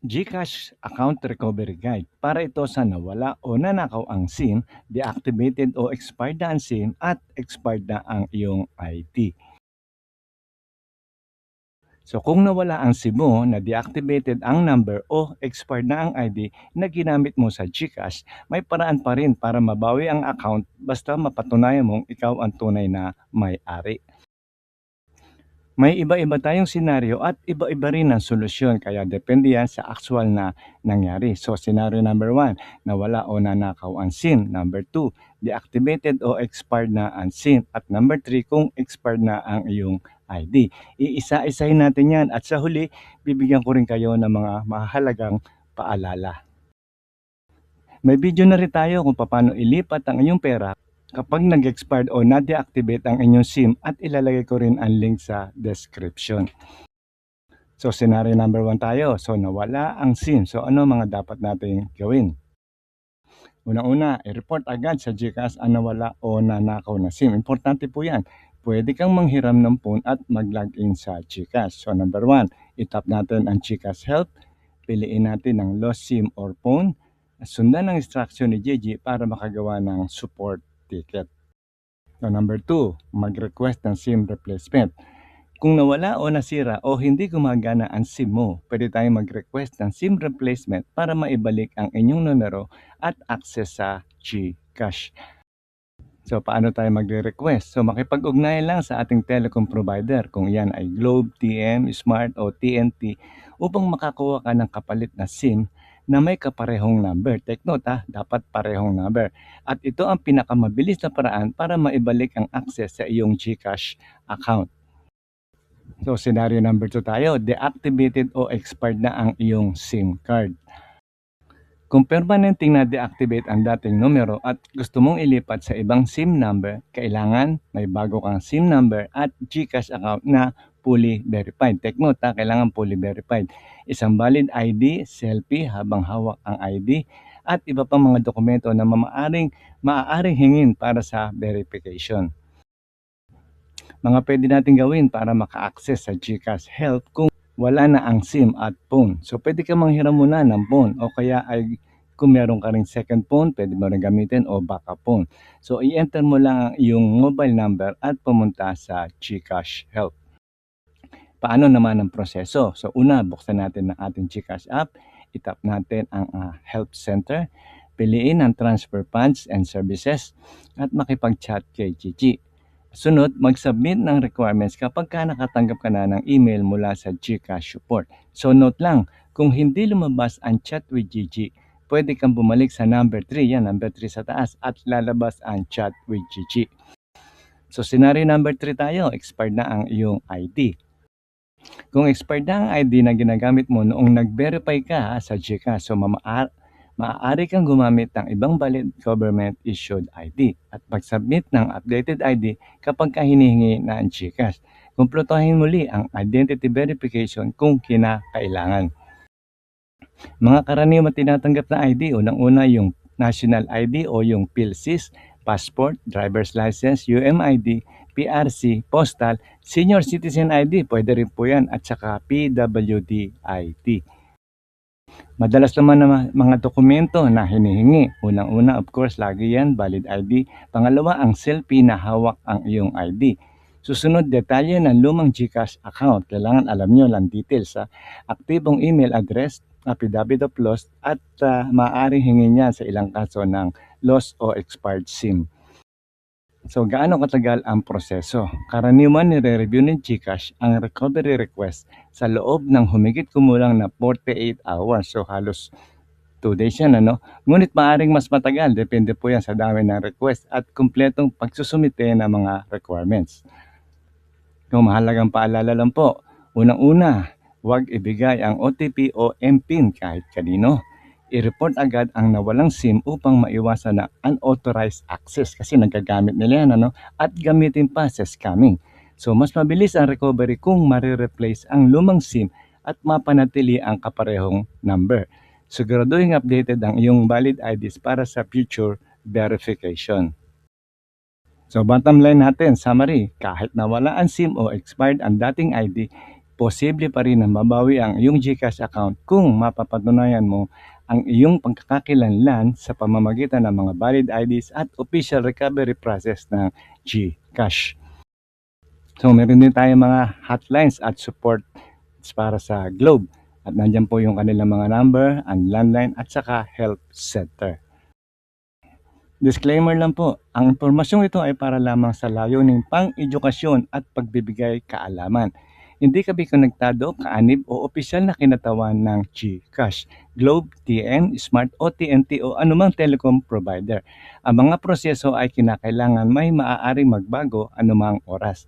GCash Account Recovery Guide. Para ito sa nawala o nanakaw ang SIM, deactivated o expired na ang SIM at expired na ang iyong ID. So kung nawala ang SIM mo na deactivated ang number o expired na ang ID na ginamit mo sa GCash, may paraan pa rin para mabawi ang account basta mapatunayan mong ikaw ang tunay na may-ari. May iba-iba tayong senaryo at iba-iba rin ang solusyon kaya depende yan sa actual na nangyari. So scenario number 1, nawala o nanakaw ang SIM. Number 2, deactivated o expired na ang SIM. At number 3, kung expired na ang iyong ID. Iisa-isahin natin yan at sa huli, bibigyan ko rin kayo ng mga mahalagang paalala. May video na rin tayo kung paano ilipat ang inyong pera kapag nag-expired o na-deactivate ang inyong SIM at ilalagay ko rin ang link sa description. So scenario number 1 tayo. So nawala ang SIM. So ano mga dapat natin gawin? Unang-una, i-report agad sa GCash ang nawala o nanakaw na SIM. Importante po yan. Pwede kang manghiram ng phone at mag-login sa GCash. So number 1, itap natin ang GCash Help. Piliin natin ang lost SIM or phone. Sundan ang instruction ni Gigi para makagawa ng support ticket. So number 2, mag-request ng SIM replacement. Kung nawala o nasira o hindi gumagana ang SIM mo, pwede tayong mag-request ng SIM replacement para maibalik ang inyong numero at access sa GCash. So paano tayo magre-request? So makipag-ugnayan lang sa ating telecom provider kung yan ay Globe, TM, Smart o TNT upang makakuha ka ng kapalit na SIM na may kaparehong number. Take note dapat parehong number. At ito ang pinakamabilis na paraan para maibalik ang access sa iyong GCash account. So scenario number 2 tayo, deactivated o expired na ang iyong SIM card. Kung permanenteng na-deactivate ang dating numero at gusto mong ilipat sa ibang SIM number, kailangan may bago kang SIM number at GCash account na fully verified. Take note kailangan fully verified. Isang valid ID, selfie habang hawak ang ID, at iba pang mga dokumento na maaaring hingin para sa verification. Mga pwede natin gawin para maka-access sa GCash Help kung wala na ang SIM at phone. So pwede ka manghiram muna ng phone o kaya ay kung meron ka ring second phone, pwede mo rin gamitin o backup phone. So i-enter mo lang ang iyong mobile number at pumunta sa GCash Help. Paano naman ang proseso? So una, buksan natin ang ating GCash app, itap natin ang Help Center, piliin ang Transfer Funds and Services at makipag-chat kay Gigi. Sunod, mag-submit ng requirements kapag nakatanggap ka na ng email mula sa GCash support. So note lang, kung hindi lumabas ang chat with Gigi, pwede kang bumalik sa number 3, yan, number 3 sa taas, at lalabas ang chat with Gigi. So scenario number 3 tayo, expired na ang iyong ID. Kung expired na ang ID na ginagamit mo noong nag-verify ka sa GCash, so maaari kang gumamit ng ibang valid government-issued ID at mag-submit ng updated ID kapag hinihingi na ang GCash. Kumpletuhin muli ang identity verification kung kinakailangan. Mga karaniwang tinatanggap na ID, unang-una yung National ID o yung PhilSys, Passport, Driver's License, UMID, PRC, Postal, Senior Citizen ID, pwede rin po yan, at saka PWD ID. Madalas naman na mga dokumento na hinihingi. Unang-una, of course, lagi yan, valid ID. Pangalawa, ang selfie na hawak ang iyong ID. Susunod, detalye ng lumang GCash account. Kailangan alam nyo lang details. Aktibong email address, affidavit of loss, at maaaring hingin yan sa ilang kaso ng lost o expired SIM. So, gaano katagal ang proseso? Karaniwan nire-review ng GCash ang recovery request sa loob ng humigit kumulang na 48 hours. So, halos 2 days yan, Ngunit maaaring mas matagal. Depende po yan sa dami ng request at kumpletong pagsusumite ng mga requirements. Kung mahalagang paalala lang po, unang-una, huwag ibigay ang OTP o MPIN kahit kanino. I-report agad ang nawalang SIM upang maiwasan na unauthorized access kasi nagagamit nila yan, at gamitin pa sa scamming. So mas mabilis ang recovery kung marireplace ang lumang SIM at mapanatili ang kaparehong number. Siguraduhin updated ang iyong valid IDs para sa future verification. So bottom line natin, summary, kahit nawala ang SIM o expired ang dating ID, posible pa rin na mabawi ang iyong GCash account kung mapapatunayan mo ang iyong pagkakakilanlan sa pamamagitan ng mga valid IDs at official recovery process ng GCash. So meron din tayong mga hotlines at support para sa Globe. At nandyan po yung kanilang mga number, ang landline at saka help center. Disclaimer lang po, ang impormasyong ito ay para lamang sa layuning pang-edukasyon at pagbibigay kaalaman. Hindi kami konektado, kaanib o opisyal na kinatawan ng GCash, Globe, TN, Smart o TNT o anumang telecom provider. Ang mga proseso ay kinakailangan may maaaring magbago anumang oras.